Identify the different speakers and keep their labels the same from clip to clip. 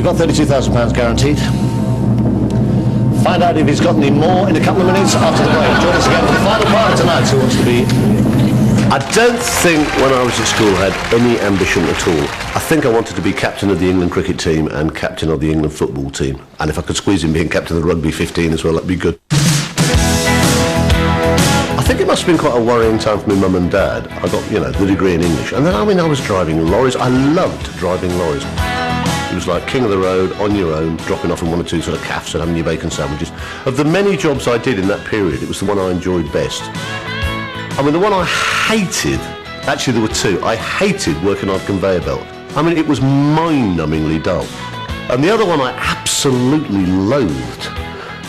Speaker 1: You've got £32,000 guaranteed. Find out if he's got any more in a couple of minutes after the break. Join us again for the final part of tonight. Who wants to be?
Speaker 2: I don't think when I was at school I had any ambition at all. I think I wanted to be captain of the England cricket team and captain of the England football team. And if I could squeeze in being captain of the rugby 15 as well, that'd be good. I think it must have been quite a worrying time for my mum and dad. I got, the degree in English. And then, I was driving lorries. I loved driving lorries. It was like king of the road, on your own, dropping off in one or two sort of cafes and having your bacon sandwiches. Of the many jobs I did in that period, it was the one I enjoyed best. The one I hated, actually there were two, I hated working on a conveyor belt. It was mind-numbingly dull. And the other one I absolutely loathed,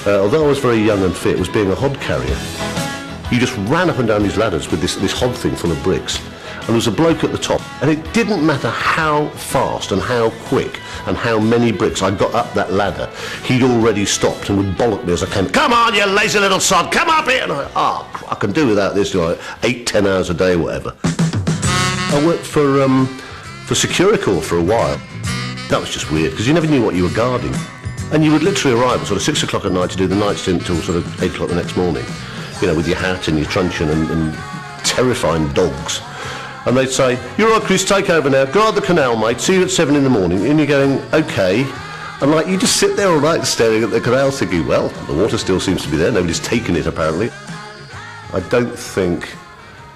Speaker 2: although I was very young and fit, was being a hod carrier. You just ran up and down these ladders with this hod thing full of bricks. And there was a bloke at the top, and it didn't matter how fast and how quick and how many bricks I got up that ladder, he'd already stopped and would bollock me as I came. Come on, you lazy little sod, come up here! And I can do without this, 8-10 hours a day or whatever. I worked for Securicorp for a while. That was just weird, because you never knew what you were guarding. And you would literally arrive at sort of 6 o'clock at night to do the night stint till sort of 8 o'clock the next morning, with your hat and your truncheon and terrifying dogs. And they'd say, "You're right, Chris, take over now, guard the canal, mate, see you at 7 in the morning." And you're going, "Okay." And you just sit there all night staring at the canal thinking, well, the water still seems to be there, nobody's taken it apparently. I don't think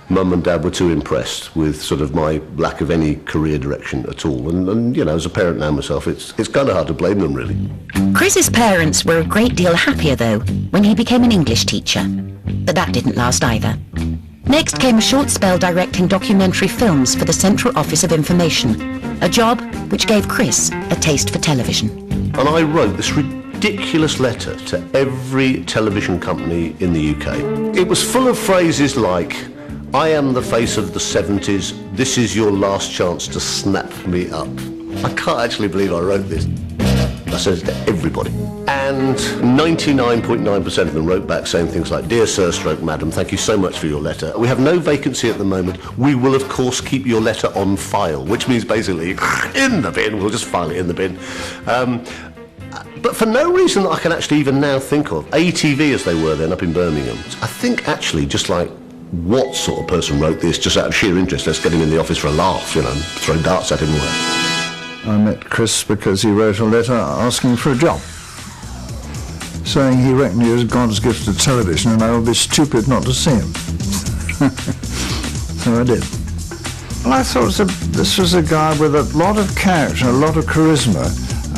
Speaker 2: Mum and Dad were too impressed with sort of my lack of any career direction at all. And as a parent now myself, it's kind of hard to blame them, really.
Speaker 3: Chris's parents were a great deal happier, though, when he became an English teacher. But that didn't last either. Next came a short spell directing documentary films for the Central Office of Information, a job which gave Chris a taste for television.
Speaker 2: And I wrote this ridiculous letter to every television company in the UK. It was full of phrases like, "I am the face of the 70s, this is your last chance to snap me up." I can't actually believe I wrote this. I said it to everybody. And 99.9% of them wrote back saying things like, "Dear Sir stroke Madam, thank you so much for your letter. We have no vacancy at the moment. We will of course keep your letter on file," which means basically, in the bin, we'll just file it in the bin. But for no reason that I can actually even now think of. ATV as they were then up in Birmingham. I think actually just like, what sort of person wrote this just out of sheer interest? Let's get him in the office for a laugh, and throw darts at him or whatever.
Speaker 4: I met Chris because he wrote a letter asking for a job, saying he reckoned he was God's gift to television and I would be stupid not to see him. So I did. Well, I thought this was a guy with a lot of character, a lot of charisma,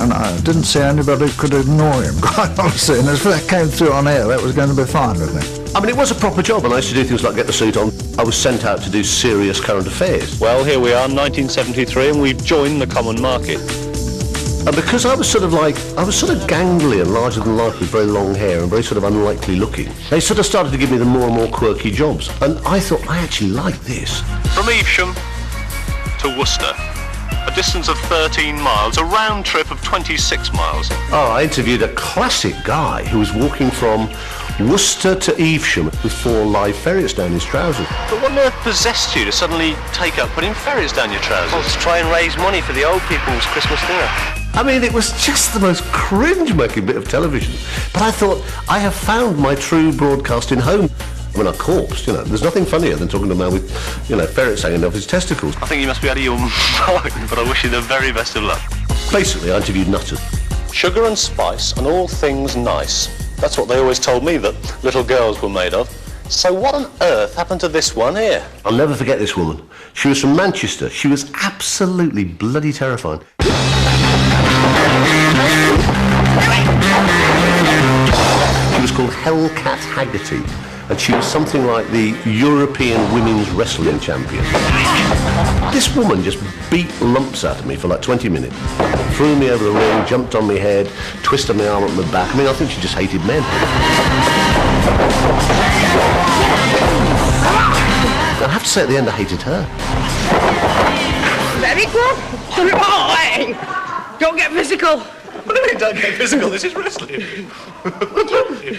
Speaker 4: and I didn't see anybody could ignore him, quite honestly. And if that came through on air, that was going to be fine with me.
Speaker 2: It was a proper job, and I used to do things like get the suit on. I was sent out to do serious current affairs.
Speaker 5: Well, here we are, 1973, and we've joined the common market.
Speaker 2: And because I was sort of gangly and larger than life with very long hair and very sort of unlikely looking, they sort of started to give me the more and more quirky jobs. And I thought, I actually like this.
Speaker 5: From Evesham to Worcester, a distance of 13 miles, a round trip of 26 miles.
Speaker 2: I interviewed a classic guy who was walking from Worcester to Evesham with 4 live ferrets down his trousers.
Speaker 5: But what on earth possessed you to suddenly take up putting ferrets down your trousers?
Speaker 6: Well, to try and raise money for the old people's Christmas dinner.
Speaker 2: It was just the most cringe-making bit of television. But I thought, I have found my true broadcasting home. I corpsed, there's nothing funnier than talking to a man with, ferrets hanging off his testicles.
Speaker 5: I think you must be out of your mind, but I wish you the very best of luck.
Speaker 2: Basically, I interviewed nutters.
Speaker 5: Sugar and spice and all things nice. That's what they always told me that little girls were made of. So what on earth happened to this one here?
Speaker 2: I'll never forget this woman. She was from Manchester. She was absolutely bloody terrifying. She was called Hellcat Haggerty, and she was something like the European Women's Wrestling Champion. This woman just beat lumps out of me for like 20 minutes. Threw me over the ring, jumped on my head, twisted my arm up my back. I think she just hated men. I have to say at the end I hated her.
Speaker 7: Very good. Oh, don't get physical.
Speaker 5: What do you mean, don't get physical? This is wrestling.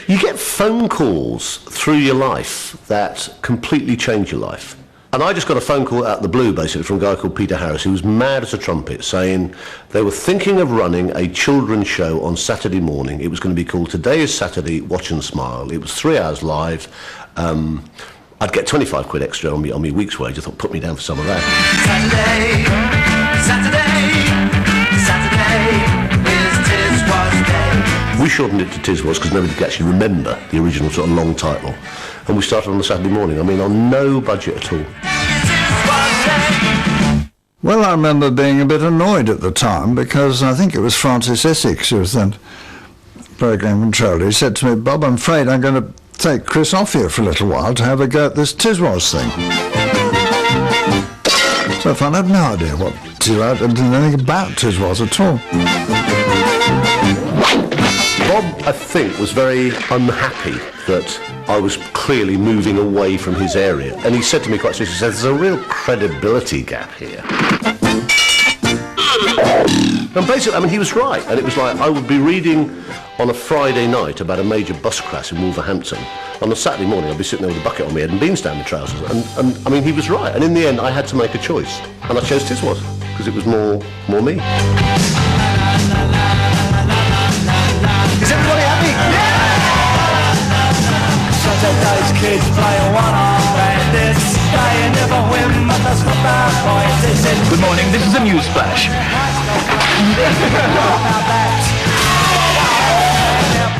Speaker 2: You get phone calls through your life that completely change your life. And I just got a phone call out of the blue, basically, from a guy called Peter Harris, who was mad as a trumpet, saying they were thinking of running a children's show on Saturday morning. It was going to be called Today is Saturday, Watch and Smile. It was 3 hours live. I'd get 25 quid extra on my week's wage. I thought, put me down for some of that.
Speaker 8: Saturday is Tiswas Day.
Speaker 2: We shortened it to Tiswas because nobody could actually remember the original sort of long title. And we started on the Saturday morning. I mean, on no budget at all.
Speaker 4: Well, I remember being a bit annoyed at the time because I think it was Francis Essex who was then programme controller. He said to me, Bob, I'm afraid I'm going to take Chris off here for a little while to have a go at this Tiswas thing. So I found I had no idea what Tiswas, I didn't know anything about Tiswas at all.
Speaker 2: Bob, I think, was very unhappy that I was clearly moving away from his area. And he said to me quite seriously, he said, there's a real credibility gap here. And basically, I mean, he was right. And it was like, I would be reading on a Friday night about a major bus crash in Wolverhampton. On a Saturday morning, I'd be sitting there with a bucket on my head and beans down my trousers. And I mean, he was right. And in the end, I had to make a choice. And I chose Tiswas, because it was more me.
Speaker 8: Is everybody happy? Yeah! Those kids play one-on-one this day never win, but that's not bad boys.
Speaker 9: Good morning, this is a news flash.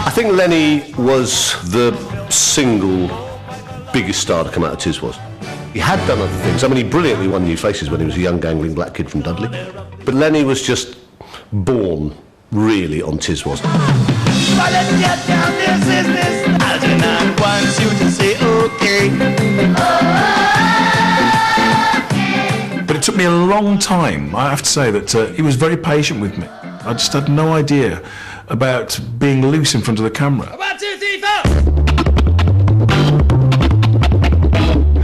Speaker 2: I think Lenny was the single biggest star to come out of Tiswas. He had done other things. I mean, he brilliantly won New Faces when he was a young gangling black kid from Dudley. But Lenny was just born really on Tiswas.
Speaker 8: But let's get down this business. Algernon wants you to say okay.
Speaker 9: But it took me a long time, I have to say, that he was very patient with me. I just had no idea about being loose in front of the camera.
Speaker 8: 1, 2, 3, 4.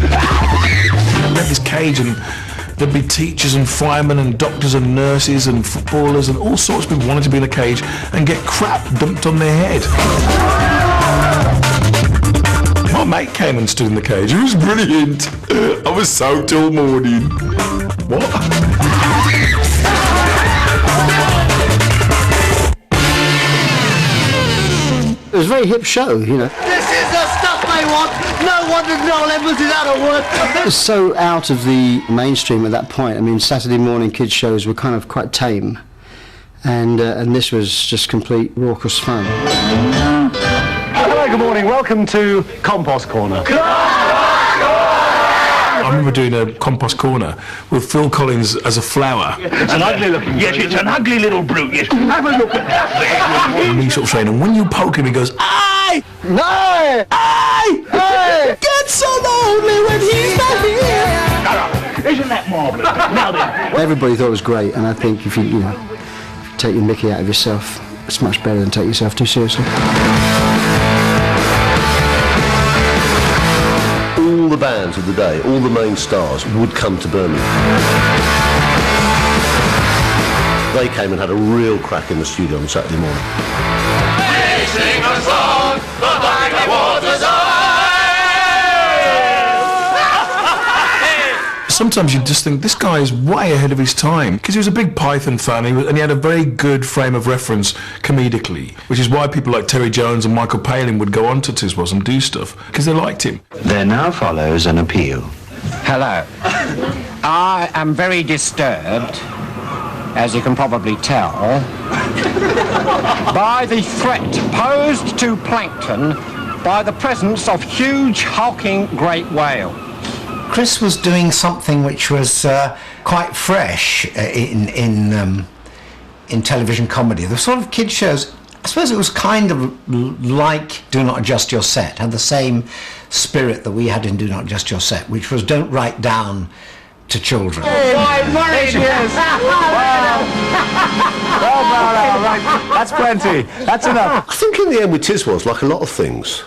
Speaker 9: We had this cage and there'd be teachers and firemen and doctors and nurses and footballers and all sorts of people wanting to be in a cage and get crap dumped on their head. My mate came and stood in the cage. It was brilliant. I was soaked all morning. What?
Speaker 10: It was a very hip show, you know.
Speaker 8: This is the stuff they want. No wonder Noel Edmonds is out of work.
Speaker 10: It was so out of the mainstream at that point. I mean, Saturday morning kids shows were kind of quite tame, and this was just complete raucous fun.
Speaker 1: Hello, good morning. Welcome to Compost Corner.
Speaker 9: I remember doing a compost corner with Phil Collins as a flower.
Speaker 1: It's an ugly looking.
Speaker 6: Yes, it's an ugly little brute. Yes. Have a look at that.
Speaker 9: And me sort of saying, and when you poke him, he goes, "Aye!
Speaker 10: No!
Speaker 9: Aye!
Speaker 10: Hey!
Speaker 9: Get so lonely when he's not here!"
Speaker 6: Isn't that marvellous? Now then.
Speaker 10: Everybody thought it was great, and I think if you take your mickey out of yourself, it's much better than take yourself too seriously.
Speaker 2: All the bands of the day, all the main stars would come to Birmingham. They came and had a real crack in the studio on Saturday morning.
Speaker 8: We sing a song, the black water's
Speaker 9: Sometimes you just think, this guy is way ahead of his time, because he was a big Python fan and he had a very good frame of reference comedically, which is why people like Terry Jones and Michael Palin would go on to Tiswas and do stuff, because they liked him.
Speaker 11: There now follows an appeal.
Speaker 12: Hello. I am very disturbed, as you can probably tell, by the threat posed to plankton by the presence of huge hulking great whale.
Speaker 13: Chris was doing something which was quite fresh in television comedy. The sort of kid shows, I suppose it was kind of like Do Not Adjust Your Set, had the same spirit that we had in Do Not Adjust Your Set, which was don't write down to children.
Speaker 1: That's plenty. That's enough.
Speaker 2: I think in the end with Tiswas, like a lot of things,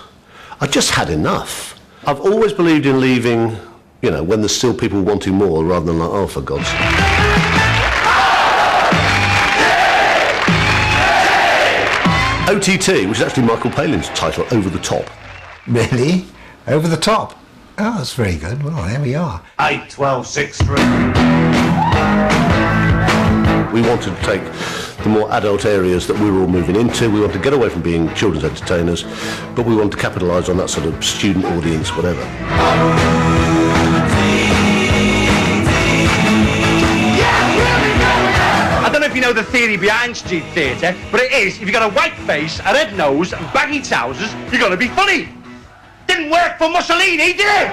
Speaker 2: I just had enough. I've always believed in leaving, when there's still people wanting more, rather than like, oh, for God's sake. OTT, which is actually Michael Palin's title, Over the Top.
Speaker 13: Really? Over the Top? Oh, that's very good. Well, there we are.
Speaker 6: 8, 12, 6, 3.
Speaker 2: We wanted to take the more adult areas that we were all moving into. We wanted to get away from being children's entertainers, but we wanted to capitalise on that sort of student audience, whatever.
Speaker 6: I don't know if you know the theory behind street theatre, but it is, if you've got a white face, a red nose and baggy trousers, you're going to be funny. Didn't work for Mussolini, did it?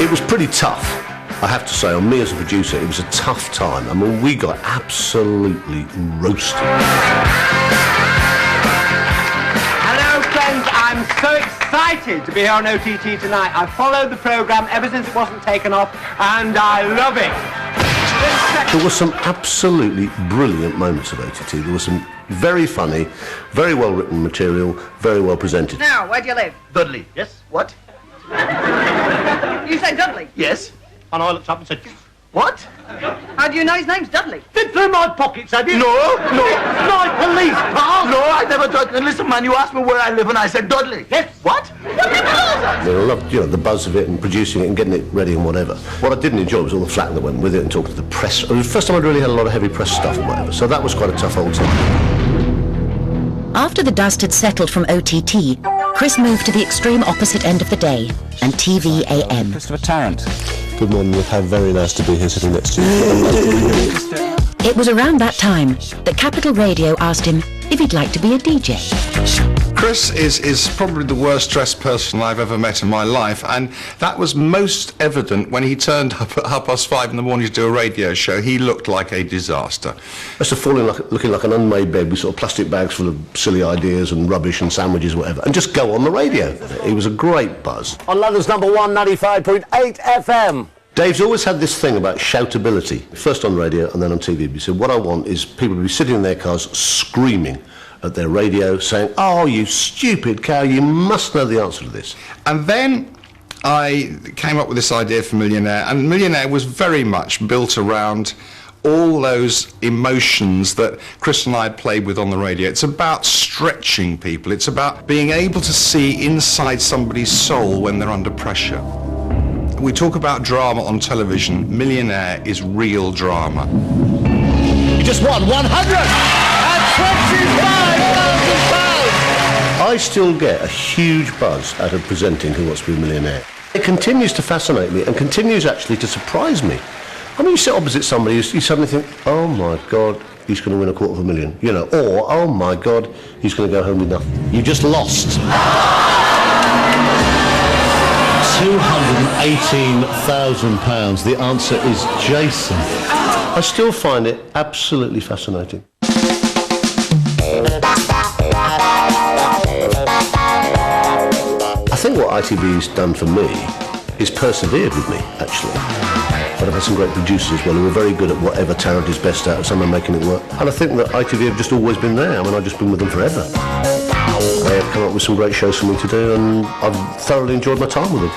Speaker 2: It was pretty tough, I have to say. On me as a producer, it was a tough time. I mean, we got absolutely roasted.
Speaker 12: Hello, friends. I'm so excited to be here on OTT tonight. I've followed the programme ever since it wasn't taken off, and I love it.
Speaker 2: There were some absolutely brilliant moments of OTT. There was some very funny, very well-written material, very well presented.
Speaker 7: Now, where do you live?
Speaker 6: Dudley. Yes? What?
Speaker 7: You said Dudley?
Speaker 6: Yes. And I looked up and said, what?
Speaker 7: How do you know his name's Dudley?
Speaker 6: Been through my pockets, have you? No. My police pal. No, I never did. Listen, man, you asked me where I live and I said Dudley. Yes. What?
Speaker 2: I loved, the buzz of it and producing it and getting it ready and whatever. What I didn't enjoy was all the flack that went with it and talking to the press. It was the first time I'd really had a lot of heavy press stuff and whatever, so that was quite a tough old time.
Speaker 3: After the dust had settled from OTT, Chris moved to the extreme opposite end of the day and TV AM.
Speaker 11: Christopher Tarrant.
Speaker 2: Good morning, how very nice to be here sitting next to you.
Speaker 3: It was around that time that Capital Radio asked him if he'd like to be a DJ.
Speaker 9: Chris is probably the worst dressed person I've ever met in my life, and that was most evident when he turned up at 5:30 in the morning to do a radio show. He looked like a disaster.
Speaker 2: Must have fallen looking like an unmade bed with sort of plastic bags full of silly ideas and rubbish and sandwiches or whatever, and just go on the radio. He was a great buzz.
Speaker 1: On London's number 1, 95.8 FM.
Speaker 2: Dave's always had this thing about shoutability, first on radio and then on TV. He said, what I want is people to be sitting in their cars screaming at their radio saying, oh, you stupid cow, you must know the answer to this.
Speaker 9: And then I came up with this idea for Millionaire, and Millionaire was very much built around all those emotions that Chris and I had played with on the radio. It's about stretching people. It's about being able to see inside somebody's soul when they're under pressure. We talk about drama on television. Millionaire is real drama.
Speaker 1: You just won £125,000!
Speaker 2: I still get a huge buzz out of presenting Who Wants to Be a Millionaire. It continues to fascinate me and continues actually to surprise me. I mean, you sit opposite somebody, you suddenly think, oh my God, he's going to win $250,000, or oh my God, he's going to go home with nothing. You just lost.
Speaker 1: £218,000. The answer is Jason.
Speaker 2: I still find it absolutely fascinating. I think what ITV's done for me is persevered with me, actually. But I've had some great producers as well who are very good at whatever Tarrant is best at, some are making it work. And I think that ITV have just always been there. I mean, I've just been with them forever. They have come up with some great shows for me to do, and I've thoroughly enjoyed my time with them.